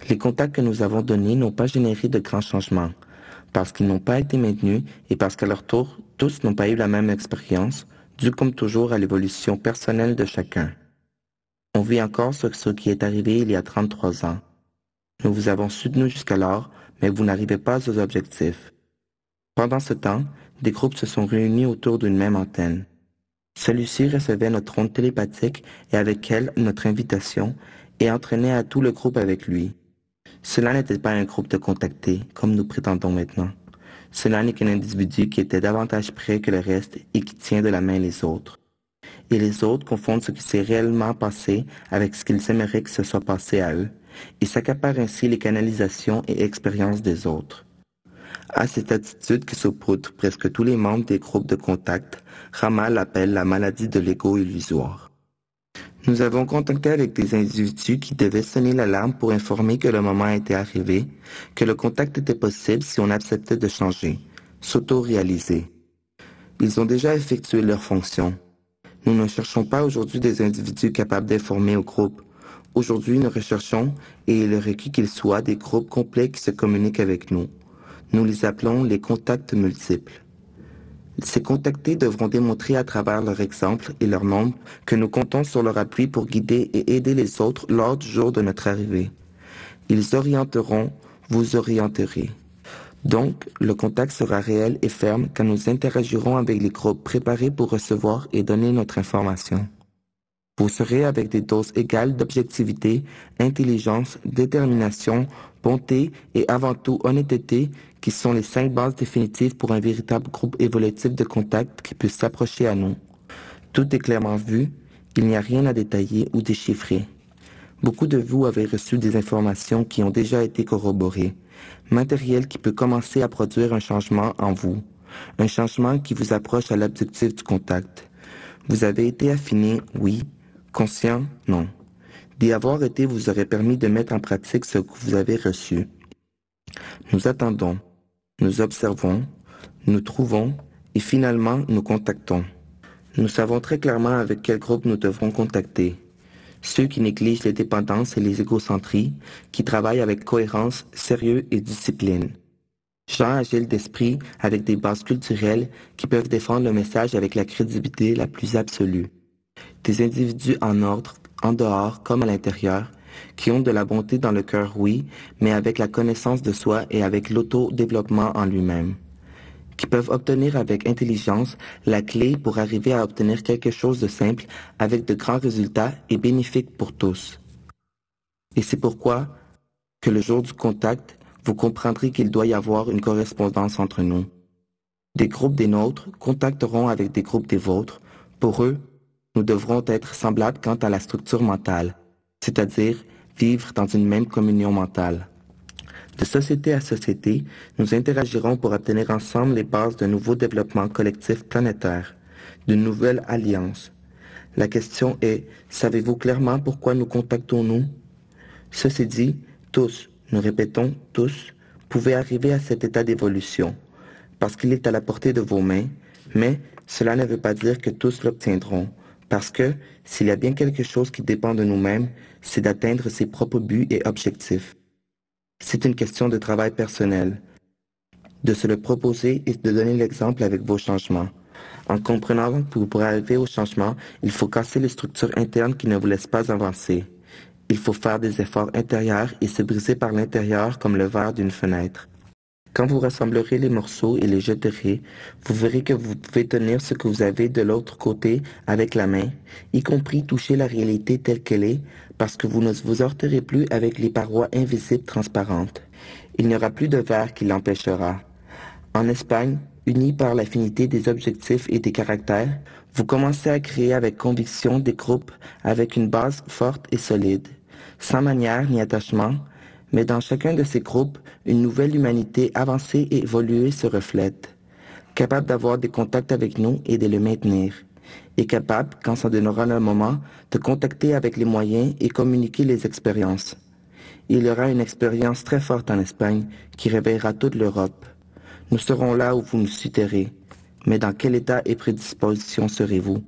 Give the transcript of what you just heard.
Les contacts que nous avons donnés n'ont pas généré de grands changements, parce qu'ils n'ont pas été maintenus et parce qu'à leur tour, tous n'ont pas eu la même expérience, due comme toujours à l'évolution personnelle de chacun. On vit encore sur ce qui est arrivé il y a 33 ans. Nous vous avons soutenu jusqu'alors, mais vous n'arrivez pas aux objectifs. Pendant ce temps, des groupes se sont réunis autour d'une même antenne. Celui-ci recevait notre onde télépathique et avec elle notre invitation et entraînait à tout le groupe avec lui. Cela n'était pas un groupe de contactés, comme nous prétendons maintenant. Cela n'est qu'un individu qui était davantage près que le reste et qui tient de la main les autres. Et les autres confondent ce qui s'est réellement passé avec ce qu'ils aimeraient que ce soit passé à eux, et s'accaparent ainsi les canalisations et expériences des autres. À cette attitude qui saupoudre presque tous les membres des groupes de contact, Rama l'appelle la maladie de l'ego illusoire. Nous avons contacté avec des individus qui devaient sonner l'alarme pour informer que le moment était arrivé, que le contact était possible si on acceptait de changer, s'auto-réaliser. Ils ont déjà effectué leur fonction. Nous ne cherchons pas aujourd'hui des individus capables d'informer au groupe. Aujourd'hui, nous recherchons, et il est requis qu'ils soient, des groupes complets qui se communiquent avec nous. Nous les appelons les contacts multiples. Ces contactés devront démontrer à travers leur exemple et leur nombre que nous comptons sur leur appui pour guider et aider les autres lors du jour de notre arrivée. Ils orienteront, vous orienterez. Donc, le contact sera réel et ferme quand nous interagirons avec les groupes préparés pour recevoir et donner notre information. Vous serez avec des doses égales d'objectivité, intelligence, détermination, bonté et avant tout honnêteté qui sont les 5 bases définitives pour un véritable groupe évolutif de contact qui puisse s'approcher à nous. Tout est clairement vu, il n'y a rien à détailler ou déchiffrer. Beaucoup de vous avez reçu des informations qui ont déjà été corroborées, matériel qui peut commencer à produire un changement en vous, un changement qui vous approche à l'objectif du contact. Vous avez été affiné, oui, conscient, non. D'y avoir été vous aurait permis de mettre en pratique ce que vous avez reçu. Nous attendons, nous observons, nous trouvons et finalement nous contactons. Nous savons très clairement avec quel groupe nous devrons contacter. Ceux qui négligent les dépendances et les égocentries, qui travaillent avec cohérence, sérieux et discipline. Gens agiles d'esprit avec des bases culturelles qui peuvent défendre le message avec la crédibilité la plus absolue. Des individus en ordre, en dehors comme à l'intérieur, qui ont de la bonté dans le cœur, oui, mais avec la connaissance de soi et avec l'auto-développement en lui-même. Qui peuvent obtenir avec intelligence la clé pour arriver à obtenir quelque chose de simple avec de grands résultats et bénéfiques pour tous. Et c'est pourquoi que le jour du contact, vous comprendrez qu'il doit y avoir une correspondance entre nous. Des groupes des nôtres contacteront avec des groupes des vôtres. Pour eux, nous devrons être semblables quant à la structure mentale, c'est-à-dire vivre dans une même communion mentale. De société à société, nous interagirons pour obtenir ensemble les bases d'un nouveau développement collectif planétaire, d'une nouvelle alliance. La question est, savez-vous clairement pourquoi nous contactons-nous? Ceci dit, tous, nous répétons tous, pouvez arriver à cet état d'évolution, parce qu'il est à la portée de vos mains, mais cela ne veut pas dire que tous l'obtiendront, parce que, s'il y a bien quelque chose qui dépend de nous-mêmes, c'est d'atteindre ses propres buts et objectifs. C'est une question de travail personnel, de se le proposer et de donner l'exemple avec vos changements. En comprenant que pour arriver au changement, il faut casser les structures internes qui ne vous laissent pas avancer. Il faut faire des efforts intérieurs et se briser par l'intérieur comme le verre d'une fenêtre. Quand vous rassemblerez les morceaux et les jeterez, vous verrez que vous pouvez tenir ce que vous avez de l'autre côté avec la main, y compris toucher la réalité telle qu'elle est, parce que vous ne vous heurterez plus avec les parois invisibles transparentes. Il n'y aura plus de verre qui l'empêchera. En Espagne, unis par l'affinité des objectifs et des caractères, vous commencez à créer avec conviction des groupes avec une base forte et solide, sans manière ni attachement, mais dans chacun de ces groupes, une nouvelle humanité avancée et évoluée se reflète, capable d'avoir des contacts avec nous et de les maintenir, et capable, quand ça donnera le moment, de contacter avec les moyens et communiquer les expériences. Il y aura une expérience très forte en Espagne qui réveillera toute l'Europe. Nous serons là où vous nous citerez, mais dans quel état et prédisposition serez-vous?